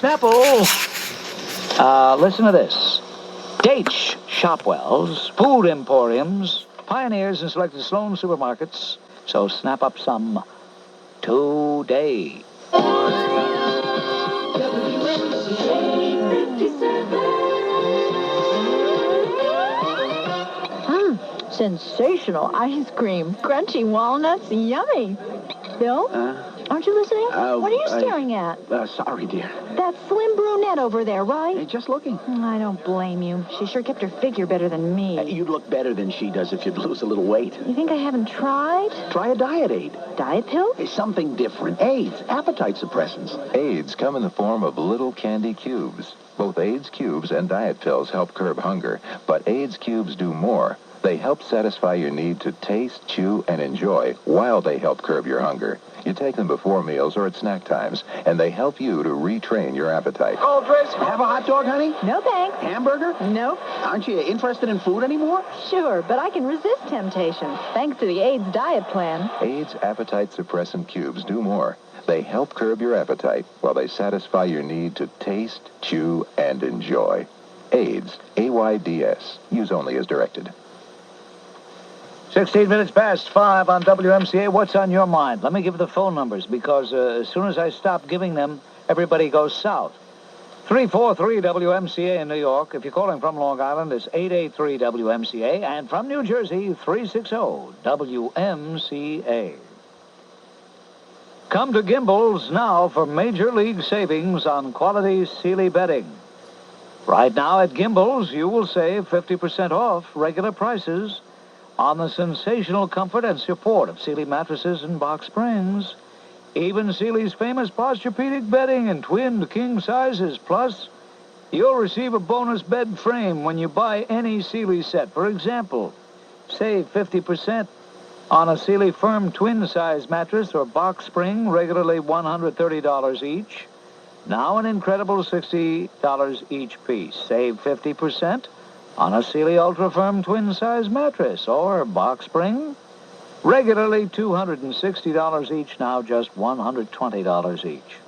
Snapple. Listen to this. Dates, Shopwells, food emporiums, pioneers in selected Sloan supermarkets. So snap up some today. Sensational ice cream. Crunchy walnuts. Yummy. Bill? Aren't you listening? What are you staring at? Sorry, dear. That slim brunette over there, right? Hey, just looking. I don't blame you. She sure kept her figure better than me. You'd look better than she does if you'd lose a little weight. You think I haven't tried? Try a diet aid. Diet pill? Hey, something different. Ayds, appetite suppressants. Ayds come in the form of little candy cubes. Both Ayds cubes and diet pills help curb hunger, but Ayds cubes do more. They help satisfy your need to taste, chew, and enjoy while they help curb your hunger. You take them before meals or at snack times, and they help you to retrain your appetite. Cold dress. Have a hot dog, honey? No, thanks. Hamburger? Nope. Aren't you interested in food anymore? Sure, but I can resist temptation, thanks to the Ayds diet plan. Ayds appetite suppressant cubes do more. They help curb your appetite while they satisfy your need to taste, chew, and enjoy. Ayds, A-Y-D-S. Use only as directed. 16 minutes past 5 on WMCA. What's on your mind? Let me give the phone numbers, because as soon as I stop giving them, everybody goes south. 343-WMCA in New York. If you're calling from Long Island, it's 883-WMCA. And from New Jersey, 360-WMCA. Come to Gimbels now for major league savings on quality Sealy bedding. Right now at Gimbels, you will save 50% off regular prices on the sensational comfort and support of Sealy mattresses and box springs. Even Sealy's famous Posturepedic bedding in twin to king sizes. Plus, you'll receive a bonus bed frame when you buy any Sealy set. For example, save 50% on a Sealy firm twin size mattress or box spring, regularly $130 each. Now an incredible $60 each piece. Save 50% on a Sealy Ultra Firm twin-size mattress or box spring. Regularly $260 each, now just $120 each.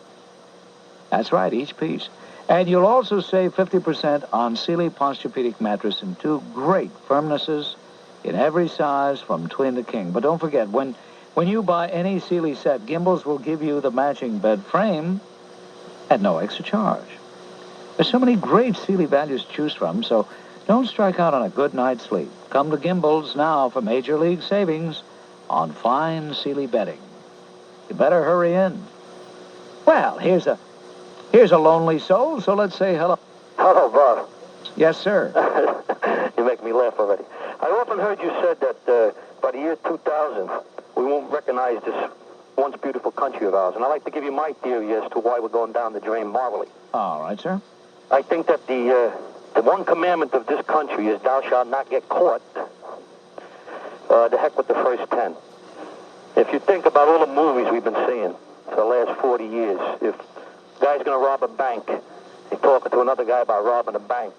That's right, each piece. And you'll also save 50% on Sealy Posturepedic mattress in two great firmnesses in every size from twin to king. But don't forget, when you buy any Sealy set, Gimbels will give you the matching bed frame at no extra charge. There's so many great Sealy values to choose from, so don't strike out on a good night's sleep. Come to Gimbels now for major league savings on fine Sealy bedding. You better hurry in. Well, here's a lonely soul, so let's say hello. Hello, Bob. Yes, sir. You make me laugh already. I often heard you said that by the year 2000, we won't recognize this once beautiful country of ours. And I'd like to give you my theory as to why we're going down the drain morally. All right, sir. I think that the one commandment of this country is thou shalt not get caught. The heck with the first 10. If you think about all the movies we've been seeing for the last 40 years, if a guy's going to rob a bank, he's talking to another guy about robbing a bank,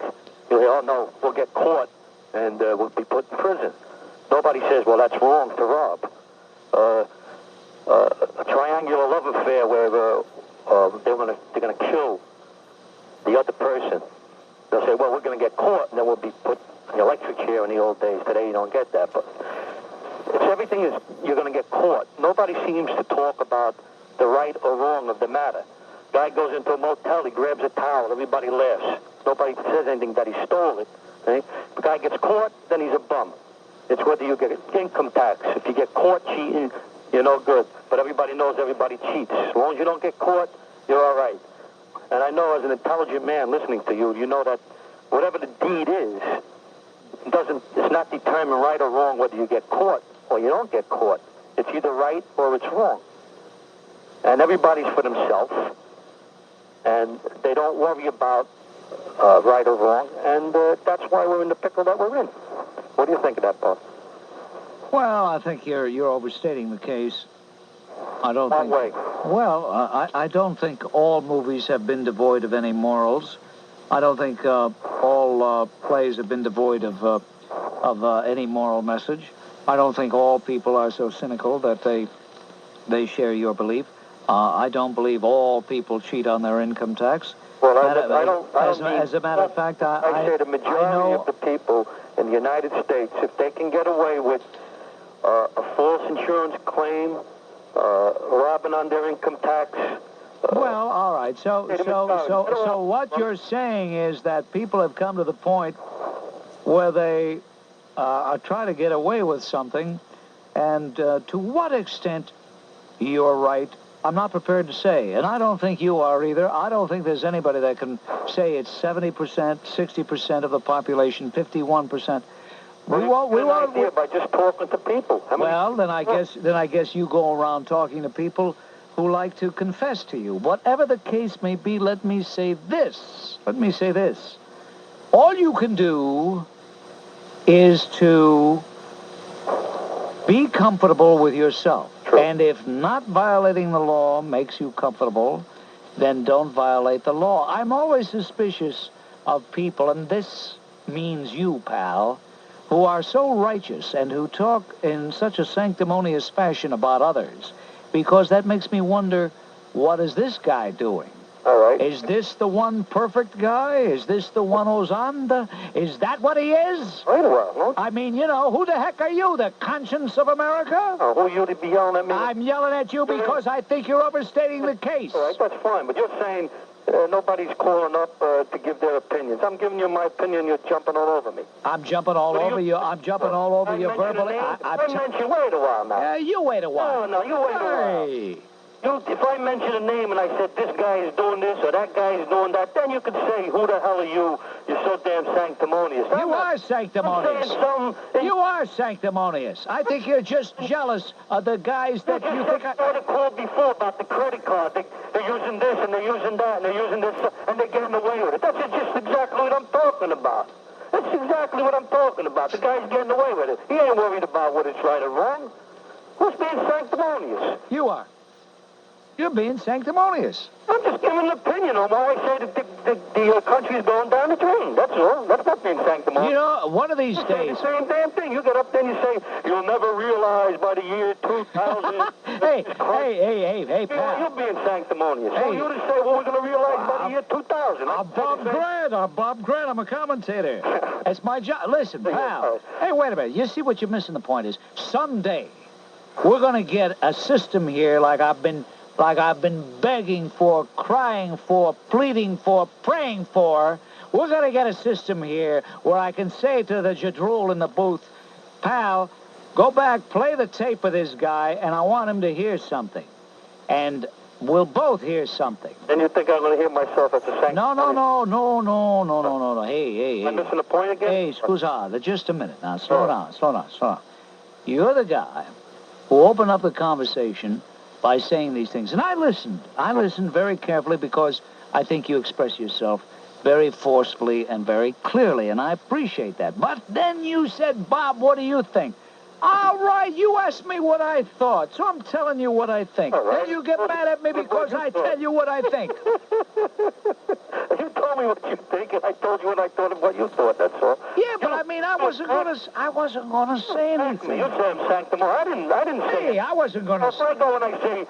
you'll hear, oh, no, we'll get caught and we'll be put in prison. Nobody says, well, that's wrong to rob. A triangular love affair where they're going to kill the other person. They'll say, well, we're going to get caught, and then we'll be put in the electric chair in the old days. Today you don't get that. But it's everything is you're going to get caught. Nobody seems to talk about the right or wrong of the matter. Guy goes into a motel, he grabs a towel, everybody laughs. Nobody says anything that he stole it. Right? The guy gets caught, then he's a bum. It's whether you get income tax. If you get caught cheating, you're no good. But everybody knows everybody cheats. As long as you don't get caught, you're all right. And I know as an intelligent man listening to you, you know that whatever the deed is, it's not determined right or wrong whether you get caught or you don't get caught. It's either right or it's wrong. And everybody's for themselves. And they don't worry about right or wrong. And that's why we're in the pickle that we're in. What do you think of that, Bob? Well, I think you're overstating the case. I don't think. Way. Well, I don't think all movies have been devoid of any morals. I don't think all plays have been devoid of any moral message. I don't think all people are so cynical that they share your belief. I don't believe all people cheat on their income tax. Well, I don't as a matter of fact, I say the majority of the people in the United States, if they can get away with a false insurance claim, robbing on their income tax. Well, all right. So what you're saying is that people have come to the point where they are trying to get away with something, and to what extent you're right, I'm not prepared to say, and I don't think you are either. I don't think there's anybody that can say it's 70%, 60% of the population, 51%. We won't by just talking to people. Well, then I guess you go around talking to people who like to confess to you. Whatever the case may be, let me say this. All you can do is to be comfortable with yourself. True. And if not violating the law makes you comfortable, then don't violate the law. I'm always suspicious of people, and this means you, pal, who are so righteous and who talk in such a sanctimonious fashion about others, because that makes me wonder, what is this guy doing? All right. Is this the one perfect guy? Is this the one who's on the... Is that what he is? Wait a while, huh? I mean, who the heck are you, the conscience of America? Oh, who are you to be yelling at me? I'm yelling at you because I think you're overstating the case. All right, that's fine, but you're saying nobody's calling up to give their opinions. I'm giving you my opinion, you're jumping all over me. I'm jumping all over you. I'm jumping all over you verbally. Wait a while now. You wait a while. No, you wait a while. If I mention a name and I said this guy is doing this or that guy is doing that, then you could say, who the hell are you? You're so damn sanctimonious. You are sanctimonious. You are sanctimonious. I think you're just jealous of the guys that you think I tried to call before about the credit card. They're using this and they're using that and they're using this and they're getting away with it. That's just exactly what I'm talking about. That's exactly what I'm talking about. The guy's getting away with it. He ain't worried about what it's right or wrong. Who's being sanctimonious? You are. You're being sanctimonious. I'm just giving an opinion on why I say that the country's going down the drain. That's all. That's not being sanctimonious. One of these days... It's the same damn thing. You get up there and you say, you'll never realize by the year 2000... Hey, pal. You're being sanctimonious. Hey. So you to say, well, we're going to realize by the year 2000. I'm Bob Grant. I'm a commentator. It's my job. Listen, pal. Hey, wait a minute. You see what you're missing the point is, someday, we're going to get a system here like I've been begging for, crying for, pleading for, praying for. We're going to get a system here where I can say to the jadrul in the booth, pal, go back, play the tape of this guy, and I want him to hear something. And we'll both hear something. Then you think I'm going to hear myself as a sanctimonious? No. Hey. Am I missing the point again? Hey, scusa, just a minute. Now, slow down. You're the guy who opened up the conversation by saying these things. And I listened very carefully because I think you express yourself very forcefully and very clearly, and I appreciate that. But then you said, Bob, what do you think? All right, you asked me what I thought, so I'm telling you what I think. Right. Then you get mad at me because I tell you what I think. You told me what you think, and I told you what I thought of what you thought, that's all. Yeah, but I mean, I wasn't gonna say anything. You said I'm sanctimonious. I didn't say it. I wasn't gonna say it. If I go and I say,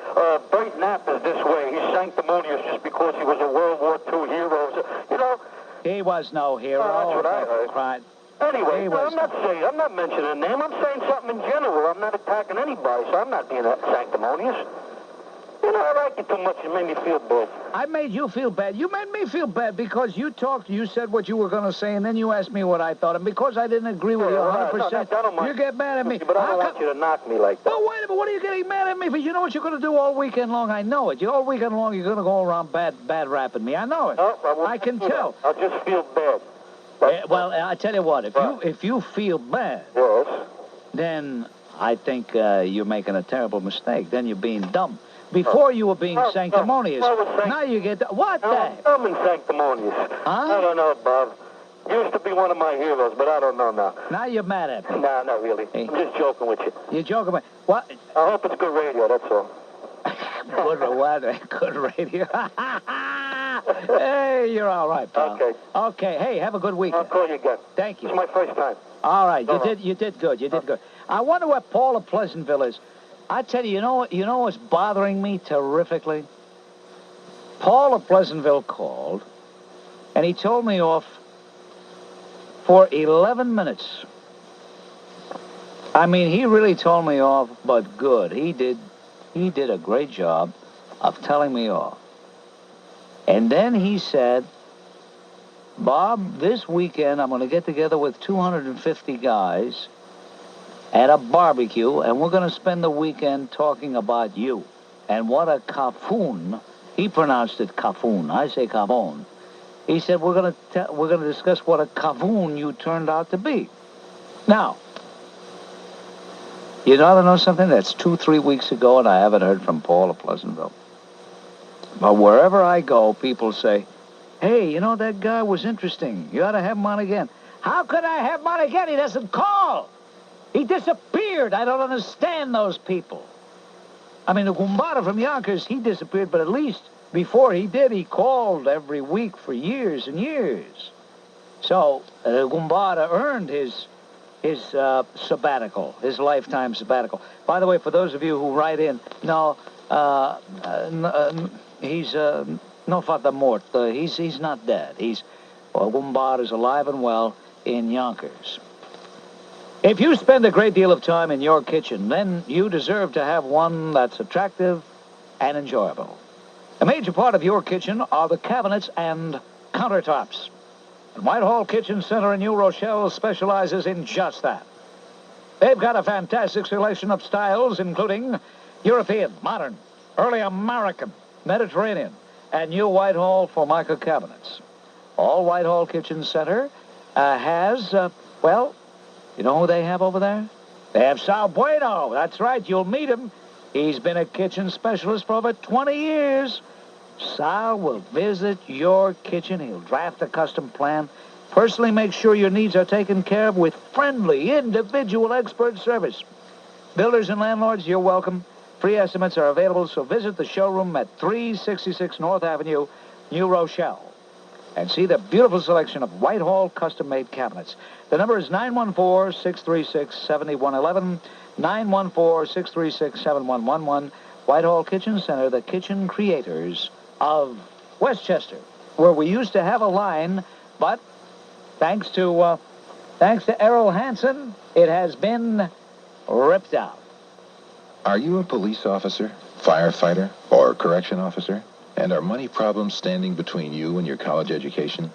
Bert Knapp is this way, he's sanctimonious just because he was a World War II hero, He was no hero. That's what I heard. Right. Anyway, I'm not mentioning a name. I'm saying something in general. I'm not attacking anybody, so I'm not being sanctimonious. I like you too much. It made me feel bad. I made you feel bad. You made me feel bad because you said what you were going to say, and then you asked me what I thought. And because I didn't agree with you 100%, you get mad at me. But I don't want you to knock me like that. But wait a minute, what are you getting mad at me for? You know what you're going to do all weekend long? I know it. All weekend long, you're going to go around bad rapping me. I know it. No, I can tell. I'll just feel bad. Well, I tell you what, if you feel bad, yes, then I think you're making a terrible mistake. Then you're being dumb. Before you were being sanctimonious. Now you get... What the... I'm in sanctimonious. Huh? I don't know, Bob. Used to be one of my heroes, but I don't know now. Now you're mad at me. No, not really. Hey. I'm just joking with you. You're joking with... What? I hope it's good radio, that's all. Good radio. Hey, you're all right, pal. Okay, hey, have a good weekend. I'll call you again. Thank you. It's my first time. All right, you did good. I wonder where Paul of Pleasantville is. I tell you, you know what's bothering me terrifically? Paul of Pleasantville called, And he told me off for 11 minutes. I mean, he really told me off, but good. He did a great job of telling me off. And then he said, Bob, this weekend I'm going to get together with 250 guys at a barbecue, and we're going to spend the weekend talking about you. And what a kafoon. He pronounced it kafoon. I say kavon. He said, we're going to discuss what a kavoon you turned out to be. Now, you ought to know something? That's 2-3 weeks ago, and I haven't heard from Paul of Pleasantville. But wherever I go, people say, hey, you know, that guy was interesting. You ought to have him on again. How could I have him on again? He doesn't call. He disappeared. I don't understand those people. I mean, the Goombata from Yonkers, he disappeared, but at least before he did, he called every week for years and years. So Goombata earned his sabbatical, his lifetime sabbatical. By the way, for those of you who write in, no, he's no fata mort. He's not dead. Goombata is alive and well in Yonkers. If you spend a great deal of time in your kitchen, then you deserve to have one that's attractive and enjoyable. A major part of your kitchen are the cabinets and countertops. And Whitehall Kitchen Center in New Rochelle specializes in just that. They've got a fantastic selection of styles, including European, modern, early American, Mediterranean, and new Whitehall Formica cabinets. All Whitehall Kitchen Center has, you know who they have over there? They have Sal Bueno. That's right, you'll meet him. He's been a kitchen specialist for over 20 years. Sal will visit your kitchen. He'll draft a custom plan, personally make sure your needs are taken care of with friendly, individual expert service. Builders and landlords, you're welcome. Free estimates are available, so visit the showroom at 366 North Avenue, New Rochelle, and see the beautiful selection of Whitehall custom-made cabinets. The number is 914-636-7111, 914-636-7111, Whitehall Kitchen Center, the kitchen creators of Westchester, where we used to have a line, but thanks to Errol Hansen, it has been ripped out. Are you a police officer, firefighter, or correction officer? And are money problems standing between you and your college education?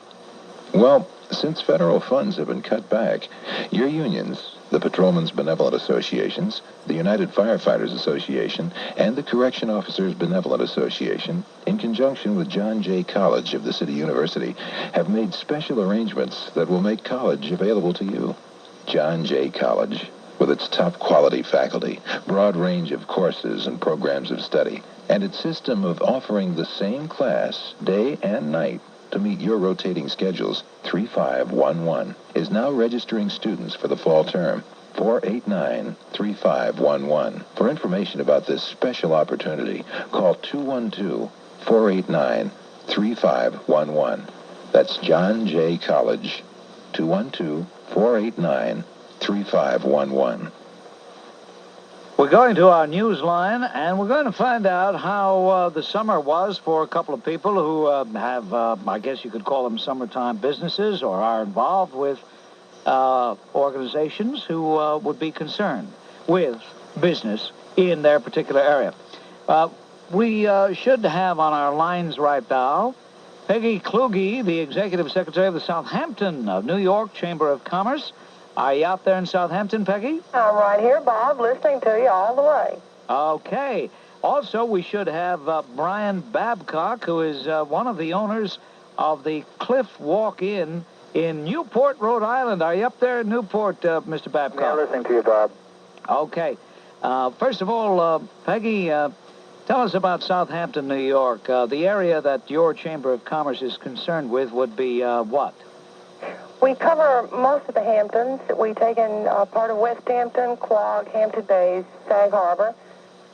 Well, since federal funds have been cut back, your unions, the Patrolmen's Benevolent Associations, the United Firefighters Association, and the Correction Officers Benevolent Association, in conjunction with John Jay College of the City University, have made special arrangements that will make college available to you. John Jay College, with its top-quality faculty, broad range of courses and programs of study, and its system of offering the same class day and night to meet your rotating schedules, 3511, is now registering students for the fall term, 489-3511. For information about this special opportunity, call 212-489-3511. That's John Jay College, 212-489-3511. We're going to our news line, and we're going to find out how the summer was for a couple of people who have, I guess you could call them summertime businesses, or are involved with organizations who would be concerned with business in their particular area. We should have on our lines right now Peggy Kluge, the Executive Secretary of the Southampton of New York Chamber of Commerce. Are you out there in Southampton, Peggy? I'm right here, Bob, listening to you all the way. Okay. Also, we should have Brian Babcock, who is one of the owners of the Cliff Walk-In in Newport, Rhode Island. Are you up there in Newport, Mr. Babcock? Yeah, listening to you, Bob. Okay. First of all, Peggy, tell us about Southampton, New York. The area that your Chamber of Commerce is concerned with would be what? We cover most of the Hamptons. We take in part of West Hampton, Quogue, Hampton Bays, Sag Harbor,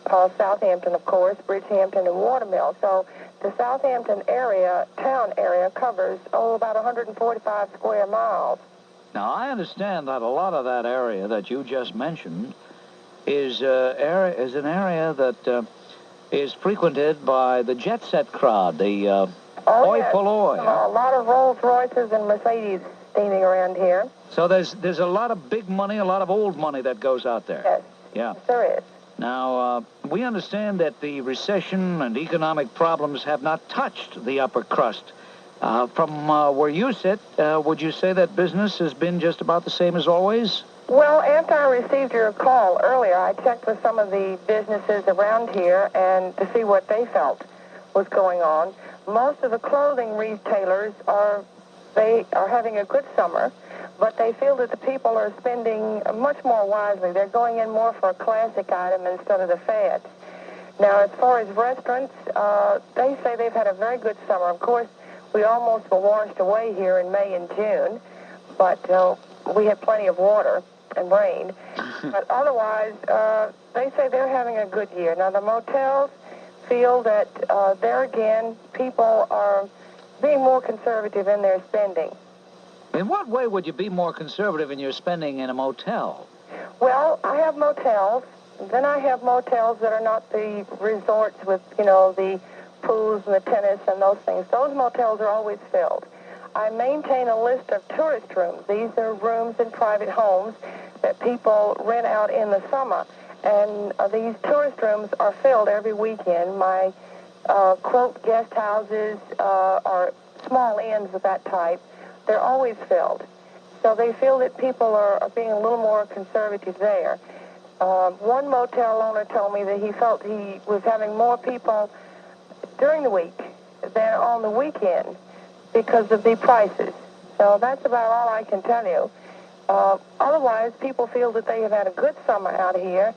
Southampton, of course, Bridgehampton, and Watermill. So the Southampton area, town area, covers, about 145 square miles. Now, I understand that a lot of that area that you just mentioned is an area that is frequented by the jet set crowd, the Oh, Oi yes. polloi, huh? A lot of Rolls Royces and Mercedes steaming around here. So there's a lot of big money, a lot of old money that goes out there. Yes. Yeah. Yes, there is. Now, we understand that the recession and economic problems have not touched the upper crust. From where you sit, would you say that business has been just about the same as always? Well, after I received your call earlier, I checked with some of the businesses around here and to see what they felt was going on. Most of the clothing retailers are having a good summer, but they feel that the people are spending much more wisely. They're going in more for a classic item instead of the fads. Now, as far as restaurants, they say they've had a very good summer. Of course, we almost were washed away here in May and June, but we had plenty of water and rain. But otherwise, they say they're having a good year. Now, the motels feel that there again, people are being more conservative in their spending. In what way would you be more conservative in your spending in a motel? Well, I have motels. Then I have motels that are not the resorts with, the pools and the tennis and those things. Those motels are always filled. I maintain a list of tourist rooms. These are rooms in private homes that people rent out in the summer. And these tourist rooms are filled every weekend. My, quote, guest houses are small inns of that type. They're always filled. So they feel that people are being a little more conservative there. One motel owner told me that he felt he was having more people during the week than on the weekend because of the prices. So that's about all I can tell you. Otherwise, people feel that they have had a good summer out here.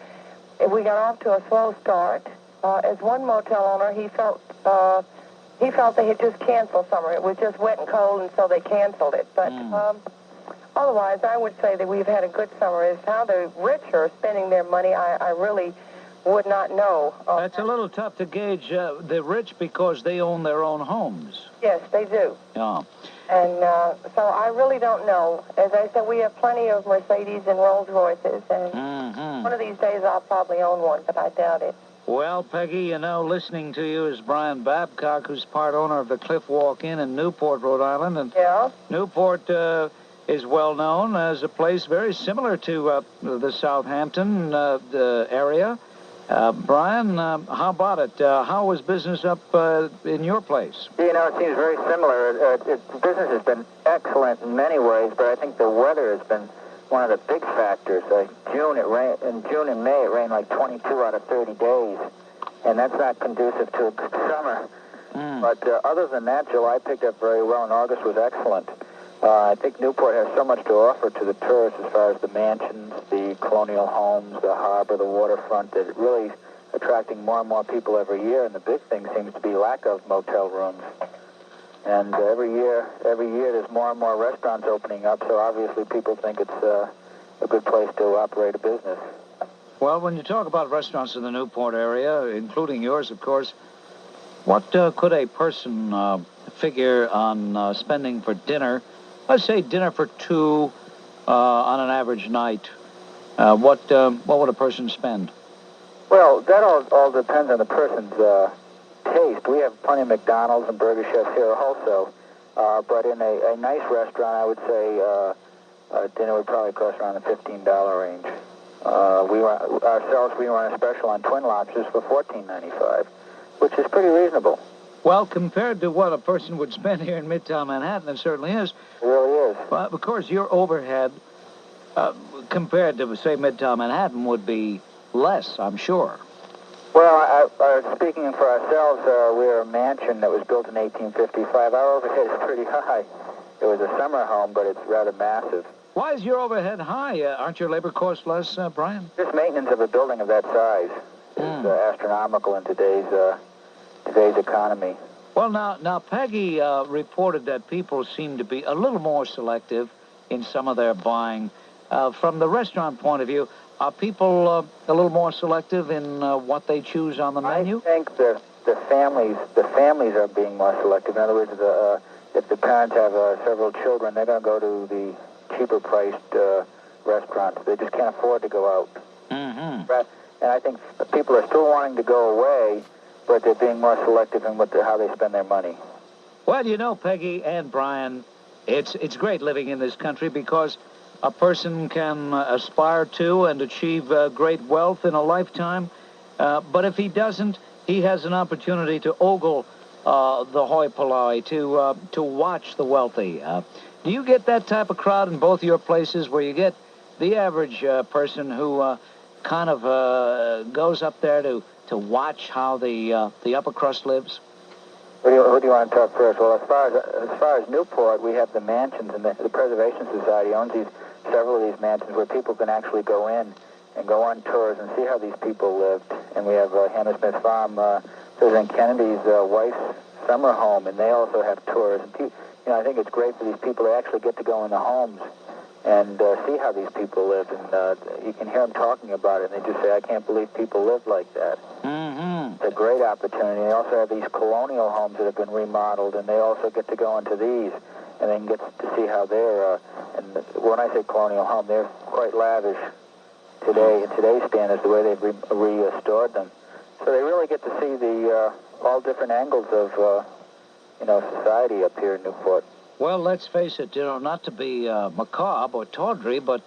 We got off to a slow start. As one motel owner, he felt they had just canceled summer. It was just wet and cold, and so they canceled it. But otherwise, I would say that we've had a good summer. As how the rich are spending their money, I really would not know. That's a little tough to gauge the rich because they own their own homes. Yes, they do. Yeah. And so I really don't know. As I said, we have plenty of Mercedes and Rolls Royces, and one of these days I'll probably own one, but I doubt it. Well, Peggy, listening to you is Brian Babcock, who's part owner of the Cliff Walk Inn in Newport, Rhode Island. And Yeah? Newport is well known as a place very similar to the Southampton the area. Brian, how about it? How was business up in your place? It seems very similar. Business has been excellent in many ways, but I think the weather has been one of the big factors. In June and May, it rained like 22 out of 30 days, and that's not conducive to a good summer. But other than that, July picked up very well, and August was excellent. I think Newport has so much to offer to the tourists as far as the mansions, the colonial homes, the harbor, the waterfront, that it really attracting more and more people every year, and the big thing seems to be lack of motel rooms. And every year there's more and more restaurants opening up, so obviously people think it's a good place to operate a business. Well, when you talk about restaurants in the Newport area, including yours, of course, what could a person figure on spending for dinner? Let's say dinner for two on an average night. What would a person spend? Well, that all depends on the person's taste. We have plenty of McDonald's and burger chefs here also, but in a nice restaurant, I would say dinner would probably cost around the $15 range. We run a special on twin lobsters for $14.95, which is pretty reasonable. Well, compared to what a person would spend here in Midtown Manhattan, it certainly is. It really is. But of course, your overhead compared to, say, Midtown Manhattan would be less, I'm sure. Well, speaking for ourselves, we're a mansion that was built in 1855. Our overhead is pretty high. It was a summer home, but it's rather massive. Why is your overhead high? Aren't your labor costs less, Brian? Just maintenance of a building of that size is astronomical in today's economy. Well, now Peggy reported that people seem to be a little more selective in some of their buying. From the restaurant point of view, are people a little more selective in what they choose on the menu? I think the families are being more selective. In other words, if the parents have several children, they're going to go to the cheaper priced restaurants. They just can't afford to go out. Right? And I think people are still wanting to go away, but they're being more selective in how they spend their money. Well, you know, Peggy and Brian, it's great living in this country because a person can aspire to and achieve great wealth in a lifetime. But if he doesn't, he has an opportunity to ogle the hoi polloi, to watch the wealthy. Do you get that type of crowd in both your places where you get the average person who kind of goes up there to watch how the upper crust lives? Who do you want to talk first? Well, as far as Newport, we have the mansions, and the Preservation Society owns several of these mansions where people can actually go in and go on tours and see how these people lived. And we have Hammersmith Farm, President Kennedy's wife's summer home, and they also have tours. And I think it's great for these people to actually get to go in the homes and see how these people live. And you can hear them talking about it, and they just say, I can't believe people live like that. Mm-hmm. It's a great opportunity. They also have these colonial homes that have been remodeled, and they also get to go into these, and they can get to see how they're, and when I say colonial home, they're quite lavish today, in today's standards, the way they've restored them. So they really get to see the all different angles of, society up here in Newport. Well, let's face it, not to be macabre or tawdry, but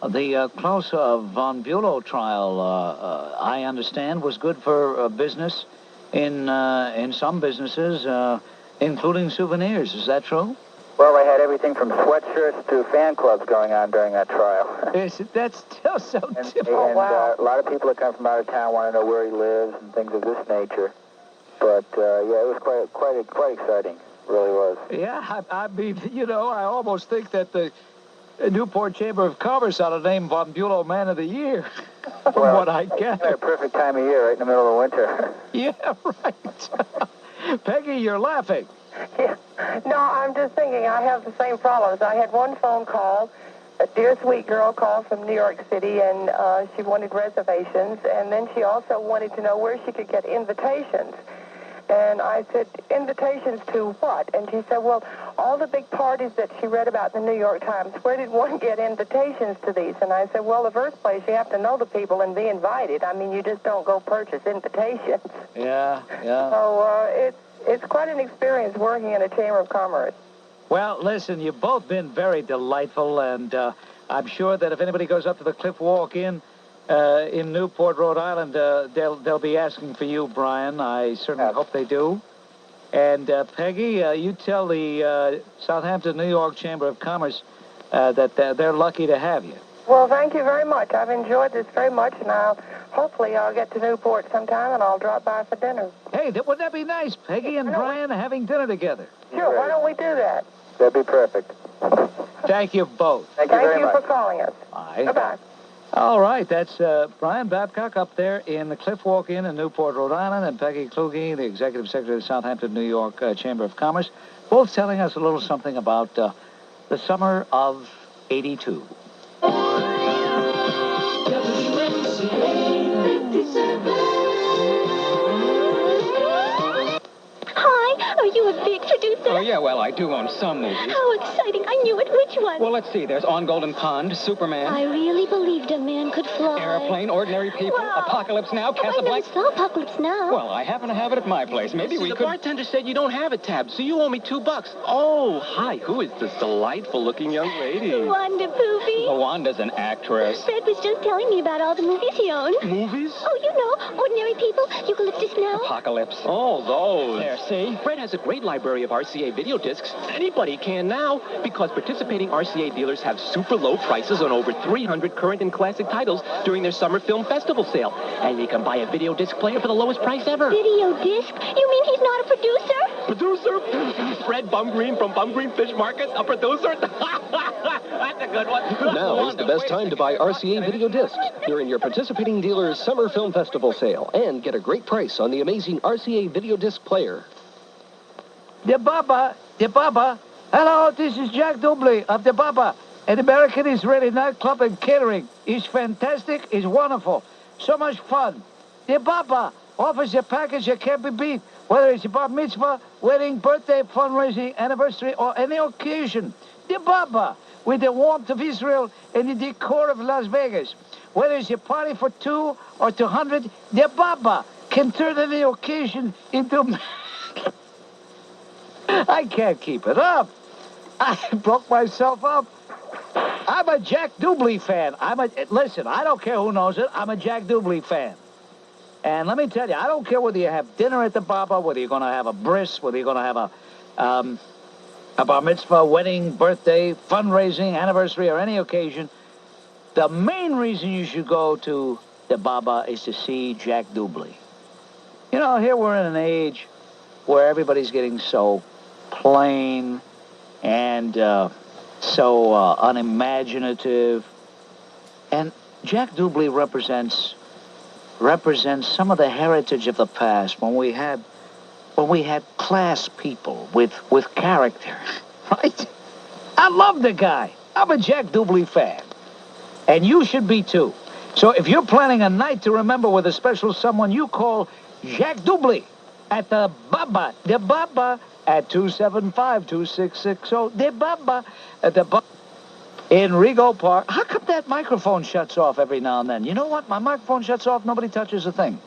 the Klaus von Bülow trial, I understand, was good for business in some businesses, including souvenirs. Is that true? Well, they had everything from sweatshirts to fan clubs going on during that trial. That's still so different. And a lot of people that come from out of town want to know where he lives and things of this nature. But, it was quite exciting. It really was. Yeah, I mean, I almost think that the Newport Chamber of Commerce ought to name Von Bülow Man of the Year, from what I gather. It's a perfect time of year, right in the middle of winter. Yeah, right. Peggy, you're laughing. Yeah. No, I'm just thinking I have the same problems. I had one phone call. A dear sweet girl called from New York City, and she wanted reservations, and then she also wanted to know where she could get invitations. And I said, invitations to what? And she said, well, all the big parties that she read about in the New York Times, where did one get invitations to these? And I said, well, the first place, you have to know the people and be invited. I mean, you just don't go purchase invitations. Yeah. So it's quite an experience working in a Chamber of Commerce. Well, listen, you've both been very delightful, and I'm sure that if anybody goes up to the Cliff Walk in Newport, Rhode Island, they'll be asking for you, Brian. I certainly hope they do. And Peggy, you tell the Southampton, New York Chamber of Commerce that they're lucky to have you. Well, thank you very much. I've enjoyed this very much, and hopefully I'll get to Newport sometime, and I'll drop by for dinner. Hey, wouldn't that be nice, Peggy and Brian having dinner together? Sure, why don't we do that? That'd be perfect. Thank you both. Thank you very much. Thank you for calling us. Bye. Bye-bye. All right, that's Brian Babcock up there in the Cliff Walk Inn in Newport, Rhode Island, and Peggy Kluge, the Executive Secretary of the Southampton, New York Chamber of Commerce, both telling us a little something about the summer of '82. Hi, are you a big producer? Oh, yeah, well, I do own some movies. How exciting. I knew it. Which one? Well, let's see. There's On Golden Pond, Superman. I really believed a man could fly. Airplane, Ordinary People, Wow. Apocalypse Now, Oh, I never Casablanca. saw Apocalypse Now. Well, I happen to have it at my place. Maybe we The could... bartender said you don't have a tab, so you owe me $2. Oh, hi. Who is this delightful-looking young lady? Wanda Poopy. Wanda's an actress. Fred was just telling me about all the movies he owned. Movies? Oh, you know, Ordinary People, Eucalyptus Now. Apocalypse. Oh, those. There, see? Fred has a great library of RCA video discs. Anybody can now, because participating RCA dealers have super low prices on over 300 current and classic titles during their summer film festival sale. And you can buy a video disc player for the lowest price ever. Video disc? You mean he's not a producer? Producer? Fred Bumgreen from Bumgreen Fish Market, a producer? That's a good one. Now is the best time to buy RCA video discs during your participating dealer's Summer Film Festival sale and get a great price on the amazing RCA video disc player. The Baba. Hello, this is Jack Dubley of the Baba, an American Israeli nightclub and catering. It's fantastic, it's wonderful, so much fun. The Baba offers a package that can't be beat, whether it's a bar mitzvah, wedding, birthday, fundraising, anniversary, or any occasion. The Baba, with the warmth of Israel and the decor of Las Vegas. Whether it's a party for 2 or 200, the Baba can turn any occasion into... I can't keep it up. I broke myself up. I'm a Jack Dubley fan. Listen, I don't care who knows it. I'm a Jack Dubley fan. And let me tell you, I don't care whether you have dinner at the Baba, whether you're going to have a bris, whether you're going to have a bar mitzvah, wedding, birthday, fundraising, anniversary, or any occasion. The main reason you should go to the Baba is to see Jack Dubley. You know, here we're in an age where everybody's getting so plain and so unimaginative. And Jack Dubley represents some of the heritage of the past when we had class people with character, right? I love the guy. I'm a Jack Dubley fan. And you should be too. So if you're planning a night to remember with a special someone, you call Jack Dubley at the Baba at 275-2660. The Baba at the Baba in Rego Park. How come that microphone shuts off every now and then? You know what? My microphone shuts off. Nobody touches a thing.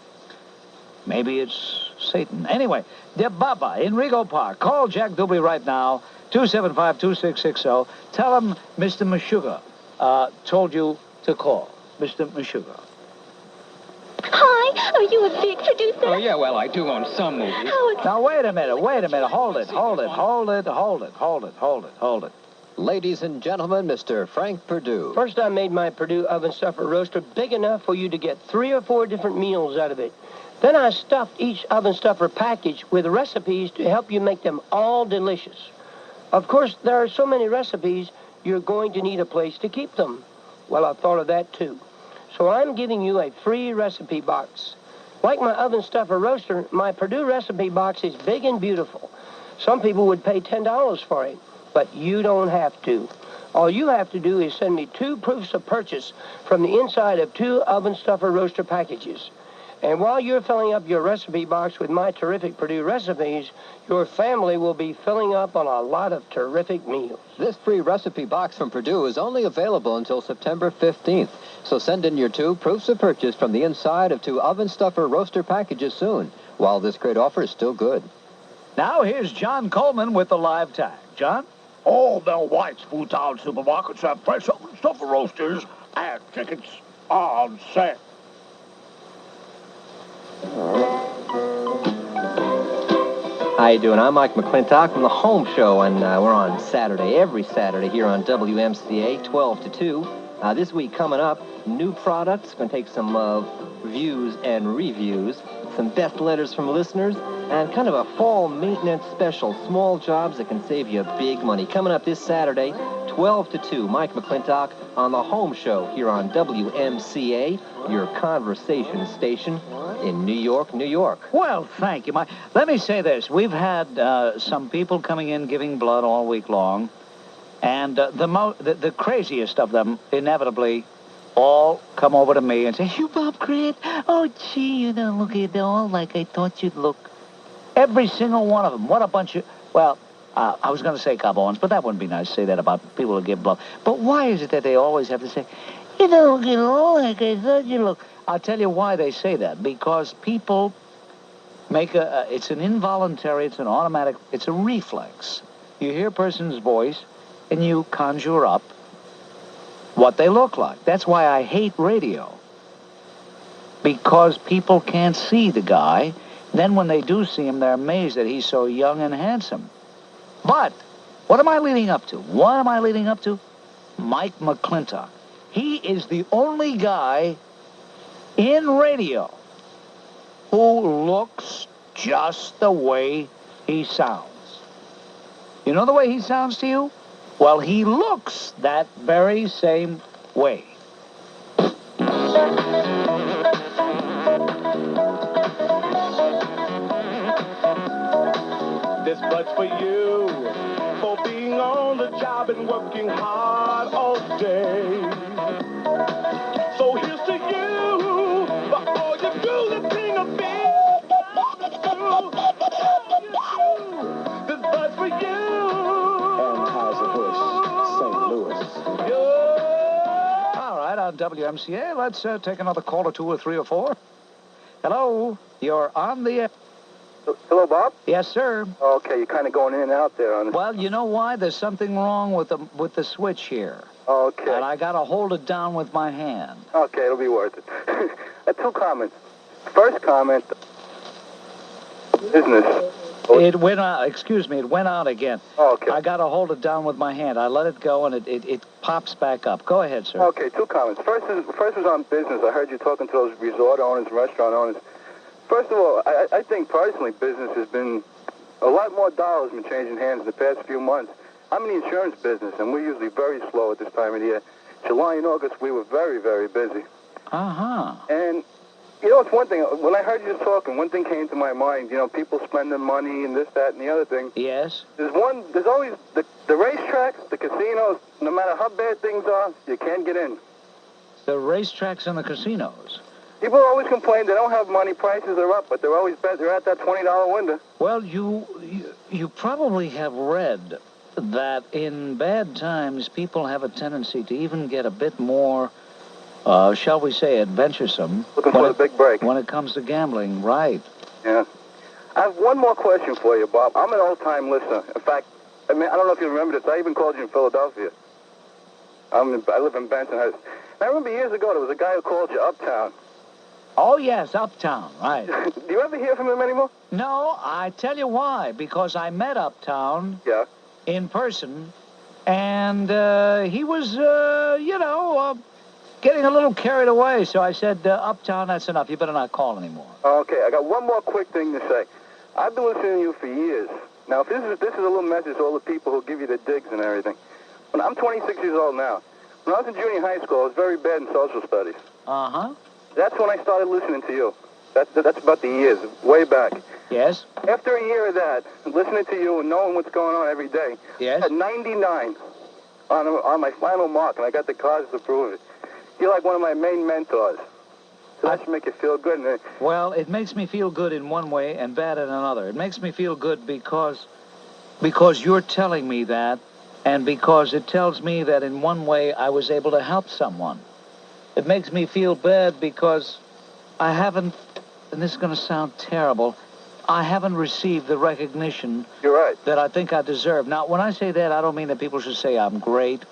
Maybe it's Satan. Anyway, the Baba in Rego Park. Call Jack Dubley right now, 275-2660. Tell him Mr. Meshuggah told you to call. Mr. Meshuggah. Hi, are you a big producer? Oh, yeah, well, I do own some movies. Now, wait a minute. Hold it. Ladies and gentlemen, Mr. Frank Perdue. First, I made my Perdue oven stuffer roaster big enough for you to get 3 or 4 different meals out of it. Then I stuffed each oven stuffer package with recipes to help you make them all delicious. Of course, there are so many recipes, you're going to need a place to keep them. Well, I thought of that, too. So I'm giving you a free recipe box. Like my oven stuffer roaster, my Perdue recipe box is big and beautiful. Some people would pay $10 for it, but you don't have to. All you have to do is send me 2 proofs of purchase from the inside of 2 oven stuffer roaster packages. And while you're filling up your recipe box with my terrific Perdue recipes, your family will be filling up on a lot of terrific meals. This free recipe box from Perdue is only available until September 15th. So send in your 2 proofs of purchase from the inside of 2 oven stuffer roaster packages soon, while this great offer is still good. Now here's John Coleman with the live tag. John? All Bell White's Food Town supermarkets have fresh oven stuffer roasters and tickets on sale. How you doing? I'm Mike McClintock from The Home Show, and we're on Saturday, every Saturday, here on WMCA, 12 to 2. This week coming up, new products. Going to take some views and reviews, some best letters from listeners, and kind of a fall maintenance special, small jobs that can save you big money. Coming up this Saturday, 12 to 2, Mike McClintock on The Home Show here on WMCA, your conversation station in New York, New York. Well, thank you, Mike. Let me say this. We've had some people coming in giving blood all week long, and the craziest of them inevitably all come over to me and say, "You, Bob Grant? Oh, gee, you don't look at all like I thought you'd look." Every single one of them. What a bunch of... Well, I was going to say cabons, but that wouldn't be nice to say that about people who give blood. But why is it that they always have to say, "You don't look at all like I thought you look"? I'll tell you why they say that. Because people make it's an involuntary, it's an automatic, it's a reflex. You hear a person's voice, and you conjure up what they look like. That's why I hate radio. Because people can't see the guy. Then when they do see him, they're amazed that he's so young and handsome. But what am I leading up to? What am I leading up to? Mike McClintock. He is the only guy in radio who looks just the way he sounds. You know the way he sounds to you? Well, he looks that very same way. This bud's for you, for being on the job and working hard all day. So here's to you, for all you do to bring a big this bud's for you. St. Louis. All right, on WMCA, let's take another call or 2 or 3 or 4. Hello, you're on the air. Hello, Bob? Yes, sir. Okay, you're kind of going in and out there on this. Well, you know why? There's something wrong with the switch here. Okay. And I got to hold it down with my hand. Okay, it'll be worth it. Two comments. First comment, business. It went out. Excuse me. It went out again. Oh, okay. I got to hold it down with my hand. I let it go, and it pops back up. Go ahead, sir. Okay, two comments. First was on business. I heard you talking to those resort owners, restaurant owners. First of all, I think personally business has been, a lot more dollars been changing hands in the past few months. I'm in the insurance business, and we're usually very slow at this time of the year. July and August, we were very, very busy. Uh-huh. And, you know, it's one thing, when I heard you talking, one thing came to my mind, you know, people spending money and this, that, and the other thing. Yes. There's always, the racetracks, the casinos, no matter how bad things are, you can't get in. The racetracks and the casinos. People always complain they don't have money, prices are up, but they're always they're at that $20 window. Well, you probably have read that in bad times, people have a tendency to even get a bit more, shall we say, adventuresome. Looking for the big break. When it comes to gambling, right. Yeah. I have one more question for you, Bob. I'm an old-time listener. In fact, I don't know if you remember this. I even called you in Philadelphia. I live in Benton. I remember years ago there was a guy who called you Uptown. Oh, yes, Uptown, right. Do you ever hear from him anymore? No, I tell you why. Because I met Uptown in person, and he was, getting a little carried away. So I said, Uptown, that's enough. You better not call anymore. Okay, I got one more quick thing to say. I've been listening to you for years. Now, if this is a little message to all the people who give you the digs and everything. I'm 26 years old now. When I was in junior high school, I was very bad in social studies. Uh-huh. That's when I started listening to you. That's about the years, way back. Yes. After a year of that, listening to you and knowing what's going on every day, yes. I had 99 on my final mark, and I got the cards to prove it. You're like one of my main mentors. So that should make you feel good. Well, it makes me feel good in one way and bad in another. It makes me feel good because you're telling me that, and because it tells me that in one way I was able to help someone. It makes me feel bad because I haven't, and this is going to sound terrible, I haven't received the recognition that I think I deserve. Now, when I say that, I don't mean that people should say I'm great.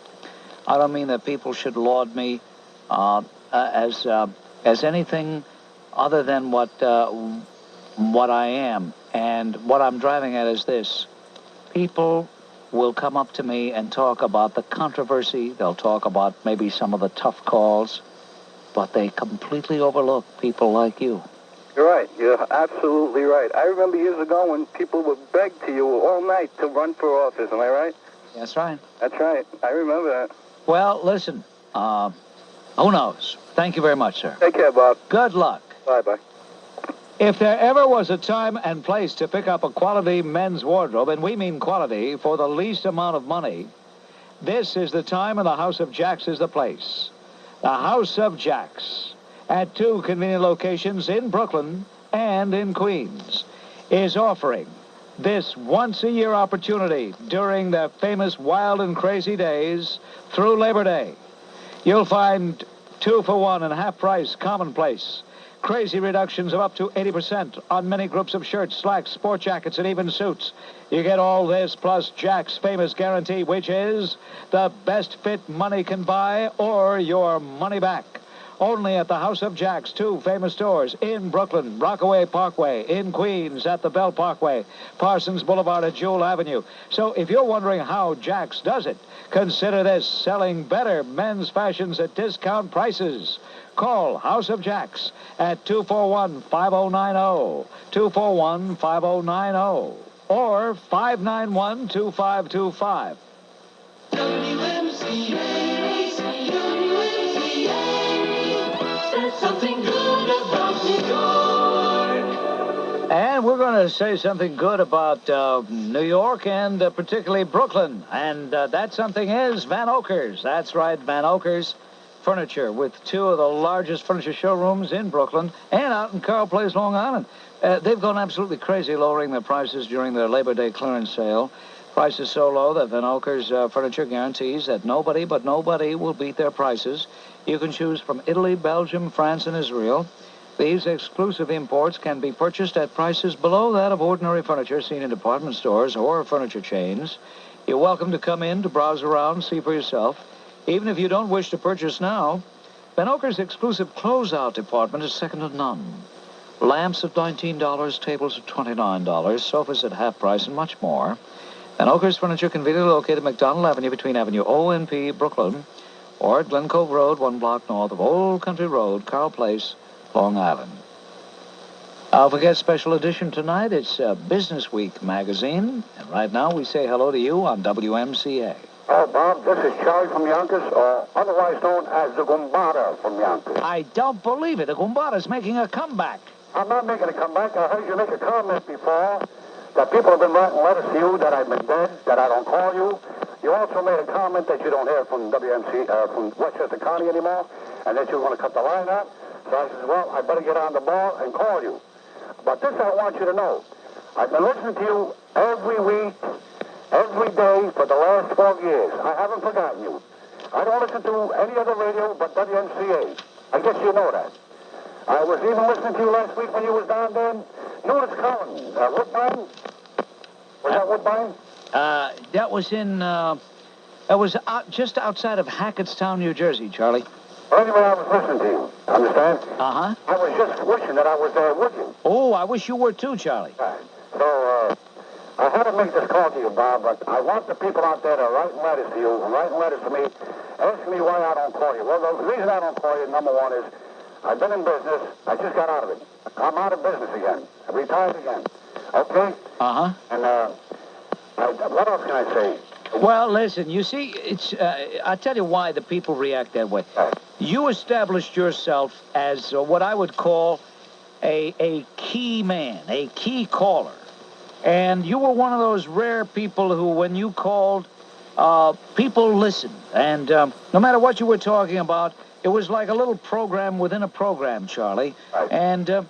I don't mean that people should laud me as anything other than what I am. And what I'm driving at is this. People will come up to me and talk about the controversy. They'll talk about maybe some of the tough calls, but they completely overlook people like you. You're right. You're absolutely right. I remember years ago when people would beg to you all night to run for office. Am I right? That's right. That's right. I remember that. Well, listen, who knows? Thank you very much, sir. Take care, Bob. Good luck. Bye-bye. If there ever was a time and place to pick up a quality men's wardrobe, and we mean quality, for the least amount of money, this is the time, and the House of Jacks is the place. The House of Jacks, at 2 convenient locations in Brooklyn and in Queens, is offering this once-a-year opportunity during the famous Wild and Crazy Days through Labor Day. You'll find 2-for-1 and half-price commonplace. Crazy reductions of up to 80% on many groups of shirts, slacks, sport jackets, and even suits. You get all this plus Jack's famous guarantee, which is the best fit money can buy or your money back. Only at the House of Jacks, 2 famous stores in Brooklyn, Rockaway Parkway, in Queens at the Bell Parkway, Parsons Boulevard at Jewel Avenue. So if you're wondering how Jacks does it, consider this: selling better men's fashions at discount prices. Call House of Jacks at 241-5090, 241-5090, or 591-2525. Something good about New York. And we're going to say something good about New York and particularly Brooklyn. And that something is Van Oker's. That's right, Van Oker's Furniture, with 2 of the largest furniture showrooms in Brooklyn and out in Carle Place, Long Island. They've gone absolutely crazy lowering their prices during their Labor Day clearance sale. Prices so low that Van Oker's Furniture guarantees that nobody will beat their prices. You can choose from Italy, Belgium, France, and Israel. These exclusive imports can be purchased at prices below that of ordinary furniture seen in department stores or furniture chains. You're welcome to come in to browse around, see for yourself. Even if you don't wish to purchase now, Ben Oker's exclusive closeout department is second to none. Lamps at $19, tables at $29, sofas at half price, and much more. Ben Oker's Furniture, conveniently located McDonald Avenue between Avenue O and P, Brooklyn, or at Glen Cove Road, 1 block north of Old Country Road, Carle Place, Long Island. Don't forget, special edition tonight. It's Business Week magazine. And right now we say hello to you on WMCA. Oh, Bob, this is Charlie from Yonkers, otherwise known as the Goombata from Yonkers. I don't believe it. The Goombata's making a comeback. I'm not making a comeback. I heard you make a comment before that people have been writing letters to you that I've been dead, that I don't call you. You also made a comment that you don't hear from from Westchester County anymore, and that you're going to cut the line out. So I said, well, I better get on the ball and call you. But this I want you to know. I've been listening to you every week, every day for the last 12 years. I haven't forgotten you. I don't listen to any other radio but WMCA. I guess you know that. I was even listening to you last week when you was down there in Newport, Woodbine. Was that Woodbine? That was in, just outside of Hackettstown, New Jersey, Charlie. Well, anyway, I was listening to you. Understand? Uh-huh. I was just wishing that I was there with you. Oh, I wish you were too, Charlie. Right. So, I had to make this call to you, Bob, but I want the people out there to write letters to you and write letters to me, asking me why I don't call you. Well, the reason I don't call you, number one, is I've been in business. I just got out of it. I'm out of business again. I retired again. Okay? Uh-huh. And, what else can I say? Well, listen, you see, it's, I'll tell you why the people react that way. You established yourself as what I would call a key man, a key caller. And you were one of those rare people who, when you called, people listened. And no matter what you were talking about, it was like a little program within a program, Charlie. Right. And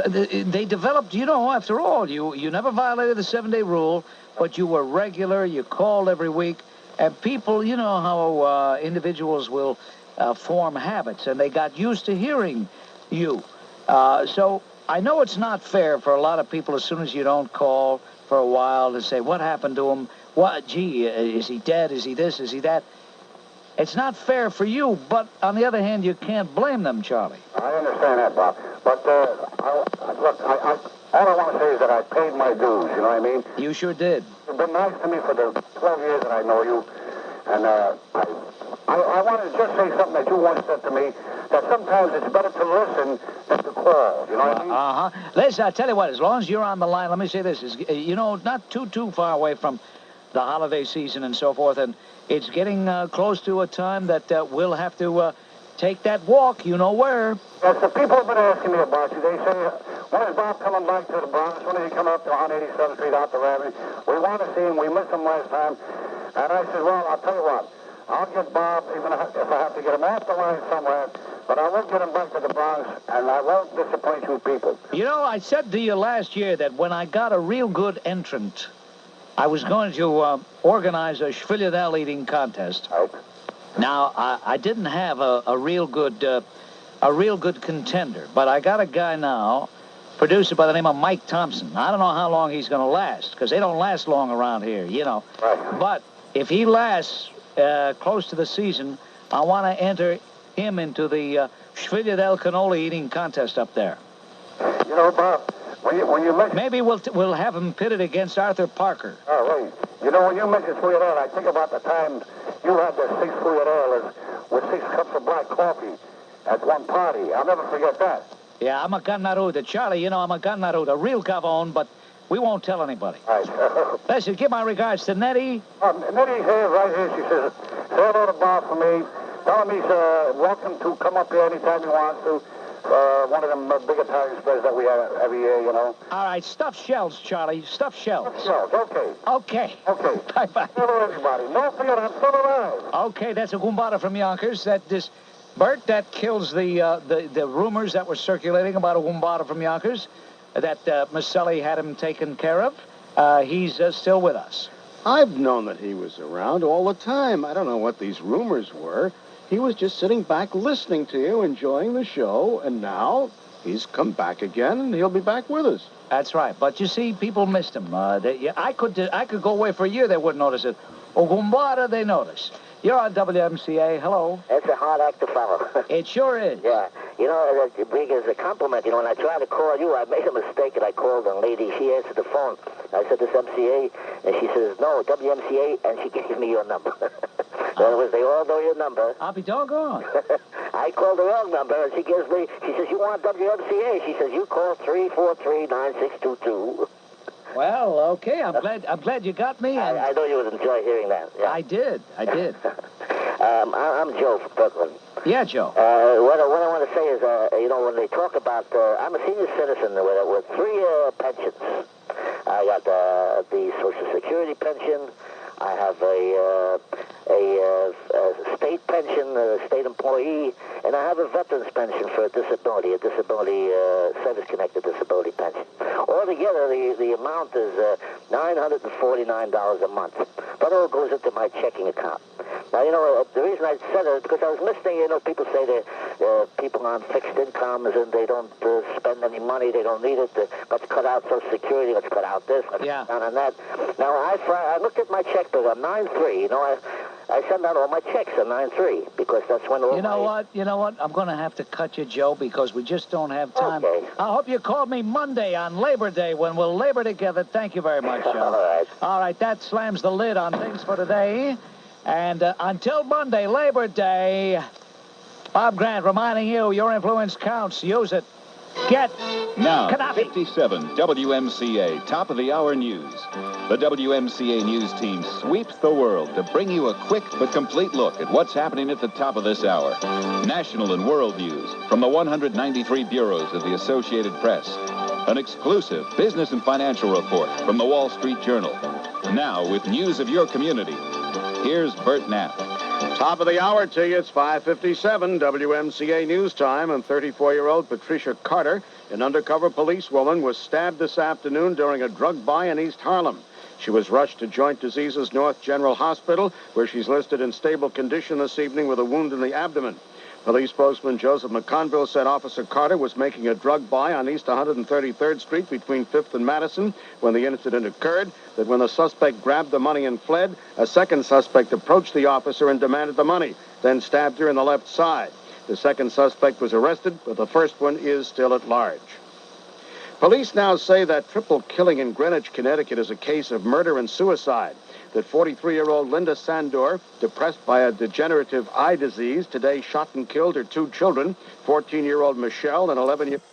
they developed, you know, after all, you never violated the 7-day rule, but you were regular, you called every week, and people, you know how individuals will form habits, and they got used to hearing you. So I know it's not fair for a lot of people, as soon as you don't call for a while, to say, what happened to him? What, gee, is he dead? Is he this? Is he that? It's not fair for you, but on the other hand, you can't blame them, Charlie. I understand that, Bob. But, look, all I want to say is that I paid my dues, you know what I mean? You sure did. You've been nice to me for the 12 years that I know you. And I wanted to just say something that you once said to me, that sometimes it's better to listen than to call, you know what I mean? Uh-huh. Listen, I tell you what, as long as you're on the line, let me say this, is, you know, not too far away from the holiday season and so forth, and it's getting close to a time that we'll have to take that walk, you know where. Yes, the people have been asking me about you. They say, when is Bob coming back to the Bronx? When is he coming up to 187th Street out the Avenue? We want to see him. We missed him last time. And I said, well, I'll tell you what. I'll get Bob, even if I have to get him off the line somewhere, but I won't get him back to the Bronx, and I won't disappoint you people. You know, I said to you last year that when I got a real good entrant, I was going to organize a Schvilladel eating contest. Right. Now, I didn't have a real good contender, but I got a guy now, producer by the name of Mike Thompson. I don't know how long he's going to last, because they don't last long around here, you know. Right. But if he lasts close to the season, I want to enter him into the Schvilladel cannoli eating contest up there. You know, Bob, when you mention... Maybe we'll have him pitted against Arthur Parker. Oh, right. You know, when you mention Schvilladel, I think about the time you had the 6 Schvilladelas with 6 cups of black coffee at one party. I'll never forget that. Yeah, I'm a Gannaruda. Charlie, you know, I'm a Gannaruda, a real Gavone, but we won't tell anybody. Right. Listen, give my regards to Nettie. Nettie's here, right here. She says, say hello to Bob for me. Tell him he's welcome to come up here anytime he wants to. One of them big Italian spreads that we have every year, you know. All right, stuffed shells, Charlie. Stuffed shells. Stuffed shells, okay. Okay. Okay. Bye-bye. Hello, everybody. Don't forget, I'm still alive. Okay, that's a Goombata from Yonkers. Bert, that kills the rumors that were circulating about a Goombata from Yonkers, that Maselli had him taken care of. He's still with us. I've known that he was around all the time. I don't know what these rumors were. He was just sitting back listening to you, enjoying the show, and now he's come back again, and he'll be back with us. That's right. But you see, people missed him. I could go away for a year, they wouldn't notice it. Oh, Goombata, they notice. You're on WMCA. Hello. It's a hard act to follow. It sure is. Yeah. You know, big as a compliment. You know, when I tried to call you, I made a mistake, and I called a lady. She answered the phone. I said, this MCA? And she says, no, WMCA, and she gave me your number. In other words, they all know your number. I'll be doggone. I called the wrong number, and she says, you want WMCA? She says, you call 343-9622. Well, okay. I'm glad you got me. I know you would enjoy hearing that. Yeah. I did. I'm Joe from Brooklyn. Yeah, Joe. What I want to say is, you know, when they talk about, I'm a senior citizen with 3 pensions. I got the Social Security pension. I have a state pension, a state employee, and I have a veteran's pension for a disability service-connected disability pension. Altogether, the amount is $949 a month. But it all goes into my checking account. Now, you know, the reason I said it is because I was listening, you know, people say that people on fixed incomes and they don't spend any money, they don't need it. Let's cut out Social Security, let's cut out this, let's cut down on that. Now, I looked at my checkbook on 9/3. You know, I send out all my checks on 9/3 because that's when all You know what? I'm going to have to cut you, Joe, because we just don't have time. Okay. I hope you called me Monday on Labor Day when we'll labor together. Thank you very much, Joe. All right, that slams the lid on things for today. And until Monday, Labor Day, Bob Grant reminding you, your influence counts. Use it. Get now, Knappy. 57 WMCA, top of the hour news. The WMCA news team sweeps the world to bring you a quick but complete look at what's happening at the top of this hour. National and world news from the 193 bureaus of the Associated Press. An exclusive business and financial report from the Wall Street Journal. Now, with news of your community, here's Bert Knapp. Top of the hour to you. It's 5:57 WMCA News Time, and 34-year-old Patricia Carter, an undercover policewoman, was stabbed this afternoon during a drug buy in East Harlem. She was rushed to Joint Diseases North General Hospital, where she's listed in stable condition this evening with a wound in the abdomen. Police spokesman Joseph McConville said Officer Carter was making a drug buy on East 133rd Street between 5th and Madison when the incident occurred, that when the suspect grabbed the money and fled, a second suspect approached the officer and demanded the money, then stabbed her in the left side. The second suspect was arrested, but the first one is still at large. Police now say that triple killing in Greenwich, Connecticut is a case of murder and suicide. That 43-year-old Linda Sandor, depressed by a degenerative eye disease, today shot and killed her 2 children, 14-year-old Michelle and 11-year-old